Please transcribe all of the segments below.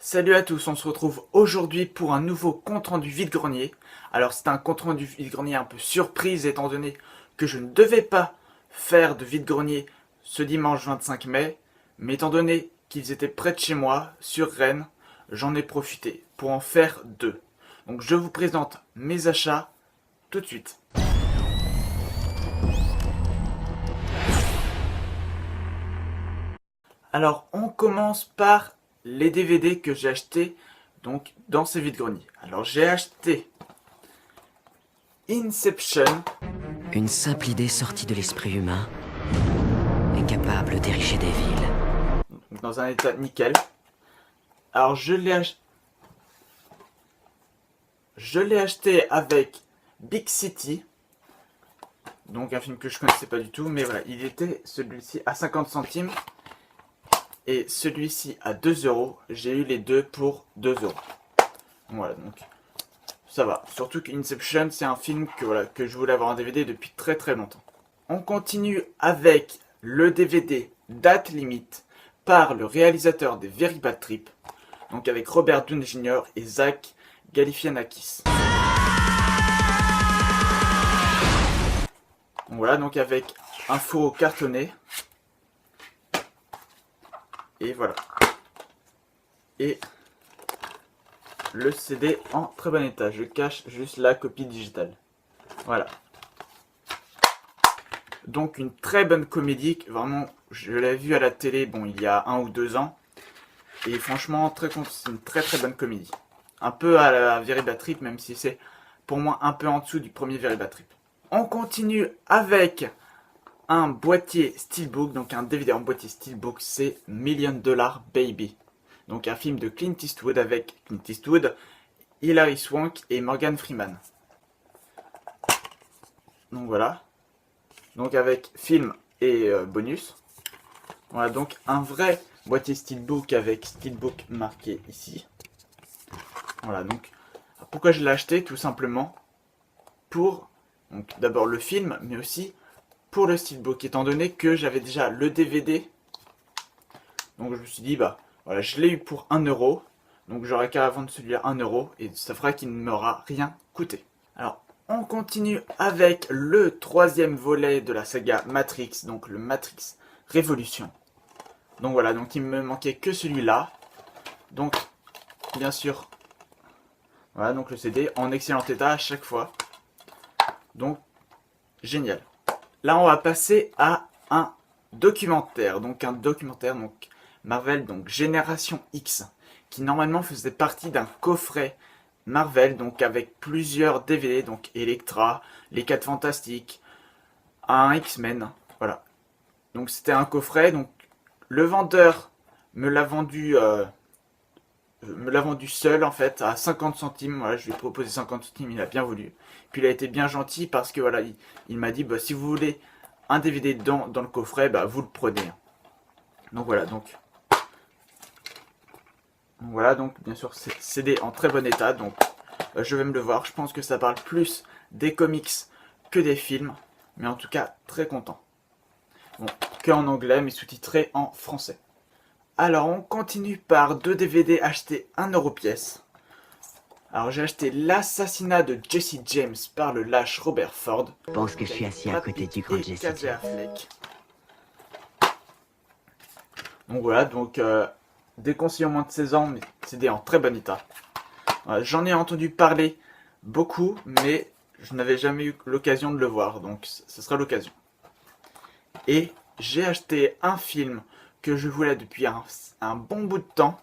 Salut à tous, on se retrouve aujourd'hui pour un nouveau compte-rendu vide-grenier. Alors c'est un compte-rendu vide-grenier un peu surprise étant donné que je ne devais pas faire de vide-grenier ce dimanche 25 mai. Mais étant donné qu'ils étaient près de chez moi, sur Rennes, j'en ai profité pour en faire deux. Donc je vous présente mes achats tout de suite. Alors on commence par les DVD que j'ai achetés donc dans ces vides-greniers. Alors j'ai acheté Inception. Une simple idée sortie de l'esprit humain est capable d'ériger des villes. Dans un état nickel. Alors je l'ai acheté avec Big City. Donc un film que je connaissais pas du tout. Mais voilà, il était celui-ci à 50 centimes. Et celui-ci à 2 euros. J'ai eu les deux pour 2 euros. Voilà, donc ça va. Surtout qu'Inception, c'est un film que je voulais avoir en DVD depuis très très longtemps. On continue avec le DVD Date Limite par le réalisateur des Very Bad Trip. Donc avec Robert Downey Jr. et Zach Galifianakis. Donc voilà, donc avec un faux cartonné. Et voilà. Et le CD en très bon état. Je cache juste la copie digitale. Voilà. Donc une très bonne comédie. Vraiment, je l'ai vu à la télé, bon, il y a 1 ou 2 ans. Et franchement, c'est une très très bonne comédie. Un peu à la Very Bad Trip, même si c'est pour moi un peu en dessous du premier Very Bad Trip. On continue avec un boîtier Steelbook, donc un DVD en boîtier Steelbook, c'est Million Dollar Baby. Donc un film de Clint Eastwood avec Clint Eastwood, Hilary Swank et Morgan Freeman. Donc voilà. Donc avec film et bonus. Voilà, donc un vrai boîtier Steelbook avec Steelbook marqué ici. Voilà, donc pourquoi je l'ai acheté? Tout simplement pour d'abord le film, mais aussi pour le Steelbook, étant donné que j'avais déjà le DVD. Donc je me suis dit, bah voilà, je l'ai eu pour 1 euro. Donc j'aurais qu'à vendre celui-là 1 euro et ça fera qu'il ne m'aura rien coûté. Alors on continue avec le troisième volet de la saga Matrix, donc le Matrix Révolution. Donc voilà, donc il me manquait que celui-là. Donc bien sûr, voilà, donc le CD en excellent état à chaque fois. Donc génial. Là on va passer à un documentaire, donc Marvel, donc Génération X, qui normalement faisait partie d'un coffret Marvel, donc avec plusieurs DVD, donc Elektra, les 4 Fantastiques, un X-Men, voilà. Donc c'était un coffret, donc le vendeur me l'a vendu seul en fait à 50 centimes. Voilà, je lui ai proposé 50 centimes, il a bien voulu. Puis il a été bien gentil parce que voilà, il m'a dit bah, si vous voulez un DVD dans le coffret, bah, vous le prenez. Donc voilà, donc bien sûr c'est CD en très bon état, donc je vais me le voir. Je pense que ça parle plus des comics que des films, mais en tout cas très content. Bon, que en anglais, mais sous-titré en français. Alors on continue par 2 DVD achetés 1 euro pièce. Alors j'ai acheté L'assassinat de Jesse James par le lâche Robert Ford. Je pense que je suis assis à côté du grand Jesse James. Donc voilà, donc déconseillé en moins de 16 ans, mais CD en très bon état. Voilà, j'en ai entendu parler beaucoup, mais je n'avais jamais eu l'occasion de le voir, donc ce sera l'occasion. Et j'ai acheté un film que je voulais depuis un bon bout de temps.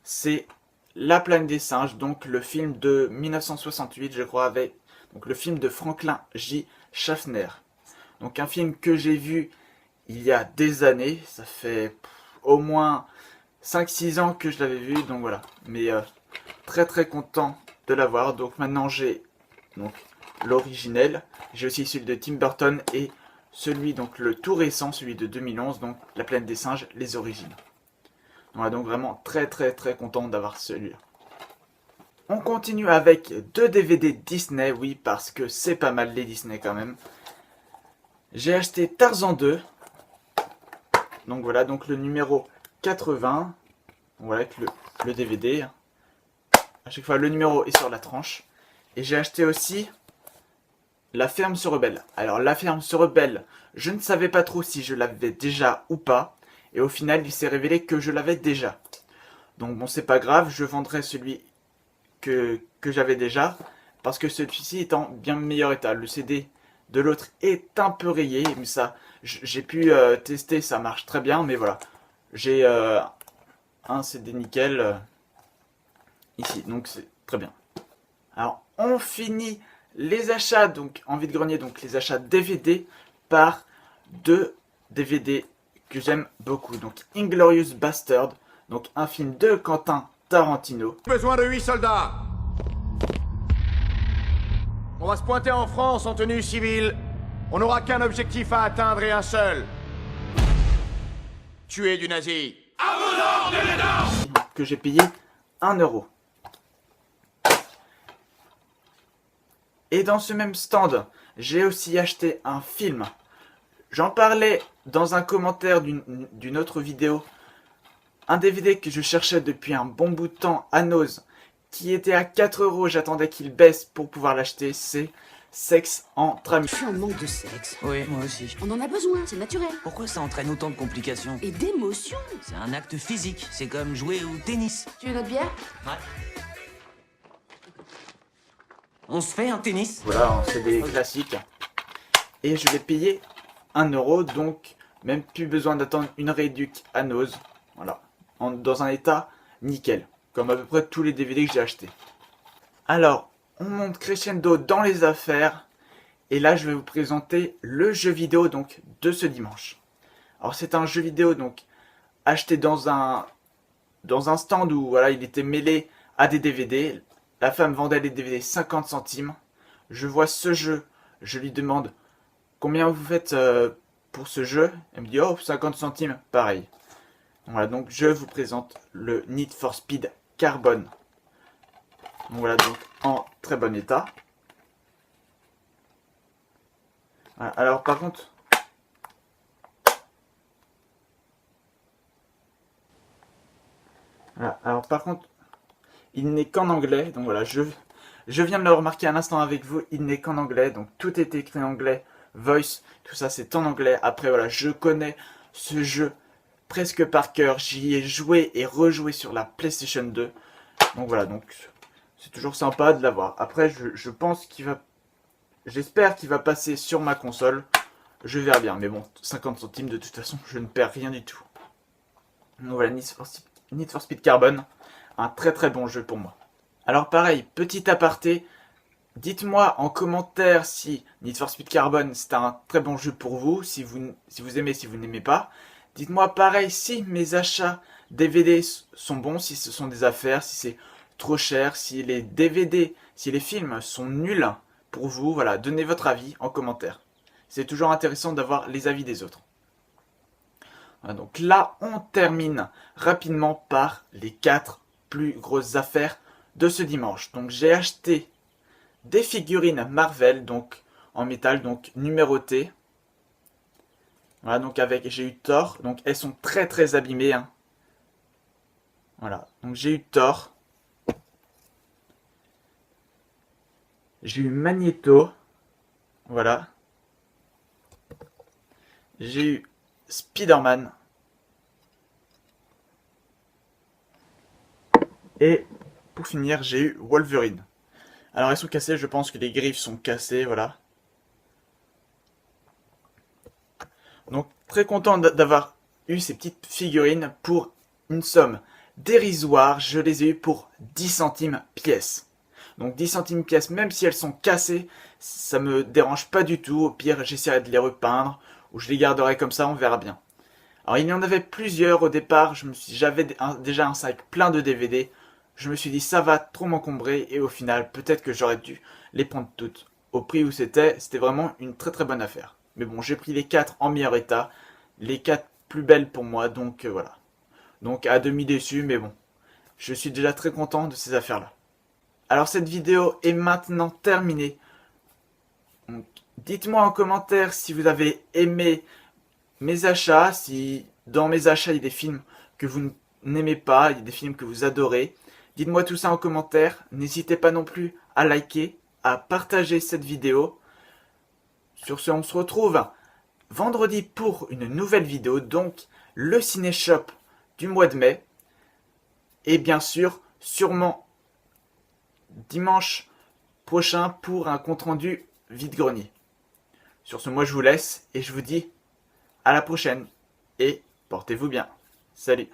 C'est La planète des singes, donc le film de 1968, je crois, avec donc le film de Franklin J. Schaffner. Donc un film que j'ai vu il y a des années, ça fait au moins 5-6 ans que je l'avais vu, donc voilà. Mais très très content de l'avoir. Donc maintenant j'ai l'originel, j'ai aussi celui de Tim Burton et celui donc le tout récent, celui de 2011, donc La planète des singes, les origines. Voilà, donc vraiment très très très content d'avoir celui-là. On continue avec 2 DVD Disney, oui, parce que c'est pas mal les Disney quand même. J'ai acheté Tarzan 2. Donc voilà, donc le numéro 80. Voilà, avec le DVD. À chaque fois, le numéro est sur la tranche. Et j'ai acheté aussi La Ferme se rebelle. Alors, La Ferme se rebelle, je ne savais pas trop si je l'avais déjà ou pas. Et au final, il s'est révélé que je l'avais déjà. Donc bon, c'est pas grave, je vendrai celui que j'avais déjà. Parce que celui-ci est en bien meilleur état. Le CD de l'autre est un peu rayé. Mais ça, j'ai pu tester, ça marche très bien. Mais voilà, j'ai un CD nickel ici. Donc c'est très bien. Alors, on finit les achats, donc en vide-grenier, donc les achats DVD par deux DVD que j'aime beaucoup. Donc, Inglourious Bastard, donc un film de Quentin Tarantino. Besoin de 8 soldats. On va se pointer en France en tenue civile. On n'aura qu'un objectif à atteindre et un seul. Tuer du nazi. À vos ordres, lieutenant. Que j'ai payé 1 euro. Et dans ce même stand, j'ai aussi acheté un film. J'en parlais dans un commentaire d'une autre vidéo. Un DVD que je cherchais depuis un bon bout de temps à Nose, qui était à 4 euros, j'attendais qu'il baisse pour pouvoir l'acheter, c'est Sexe entre amis. Je suis en manque de sexe. Oui, moi aussi. On en a besoin, c'est naturel. Pourquoi ça entraîne autant de complications? Et d'émotions. C'est un acte physique, c'est comme jouer au tennis. Tu veux notre bière? Ouais. On se fait un tennis? Voilà, c'est des classiques. Et je l'ai payé 1 euro, donc même plus besoin d'attendre une réduc à Nose. Voilà, dans un état nickel, comme à peu près tous les DVD que j'ai achetés. Alors, on monte crescendo dans les affaires. Et là, je vais vous présenter le jeu vidéo donc de ce dimanche. Alors, c'est un jeu vidéo donc acheté dans un stand où voilà, il était mêlé à des DVD. La femme vendait les DVD 50 centimes. Je vois ce jeu, je lui demande combien vous faites pour ce jeu. Elle me dit oh 50 centimes, pareil. Voilà, donc je vous présente le Need for Speed Carbon. Donc voilà, donc en très bon état. Voilà, alors par contre, il n'est qu'en anglais. Donc voilà, je viens de le remarquer à l'instant avec vous, il n'est qu'en anglais. Donc tout est écrit en anglais, voice, tout ça c'est en anglais. Après voilà, je connais ce jeu presque par cœur. J'y ai joué et rejoué sur la PlayStation 2. Donc voilà, donc c'est toujours sympa de l'avoir. Après, je pense qu'il va... J'espère qu'il va passer sur ma console. Je verrai bien. Mais bon, 50 centimes, de toute façon, je ne perds rien du tout. Donc voilà, Need for Speed Carbon. Un très très bon jeu pour moi. Alors pareil, petit aparté. Dites-moi en commentaire si Need for Speed Carbon c'est un très bon jeu pour vous. Si vous aimez, si vous n'aimez pas. Dites-moi pareil si mes achats DVD sont bons, si ce sont des affaires, si c'est trop cher, si les DVD, si les films sont nuls pour vous. Voilà, donnez votre avis en commentaire. C'est toujours intéressant d'avoir les avis des autres. Voilà, donc là, on termine rapidement par les 4 plus grosses affaires de ce dimanche. Donc j'ai acheté des figurines Marvel, donc en métal, donc numérotées. Voilà, donc j'ai eu Thor, donc elles sont très très abîmées. Hein. Voilà, donc j'ai eu Thor. J'ai eu Magneto. Voilà. J'ai eu Spider-Man. Et pour finir, j'ai eu Wolverine. Alors elles sont cassées, je pense que les griffes sont cassées, voilà. Donc très content d'avoir eu ces petites figurines pour une somme dérisoire. Je les ai eues pour 10 centimes pièce. Donc 10 centimes pièce, même si elles sont cassées, ça me dérange pas du tout. Au pire, j'essaierai de les repeindre ou je les garderai comme ça, on verra bien. Alors il y en avait plusieurs au départ, j'avais déjà un sac plein de DVD. Je me suis dit ça va trop m'encombrer et au final peut-être que j'aurais dû les prendre toutes. Au prix où c'était vraiment une très très bonne affaire. Mais bon, j'ai pris les 4 en meilleur état, les 4 plus belles pour moi, donc voilà. Donc à demi déçu, mais bon, je suis déjà très content de ces affaires-là. Alors cette vidéo est maintenant terminée. Dites-moi en commentaire si vous avez aimé mes achats, si dans mes achats il y a des films que vous n'aimez pas, il y a des films que vous adorez. Dites-moi tout ça en commentaire. N'hésitez pas non plus à liker, à partager cette vidéo. Sur ce, on se retrouve vendredi pour une nouvelle vidéo, donc le Ciné-Shop du mois de mai. Et bien sûr, sûrement dimanche prochain pour un compte-rendu vide-grenier. Sur ce, moi je vous laisse et je vous dis à la prochaine. Et portez-vous bien. Salut!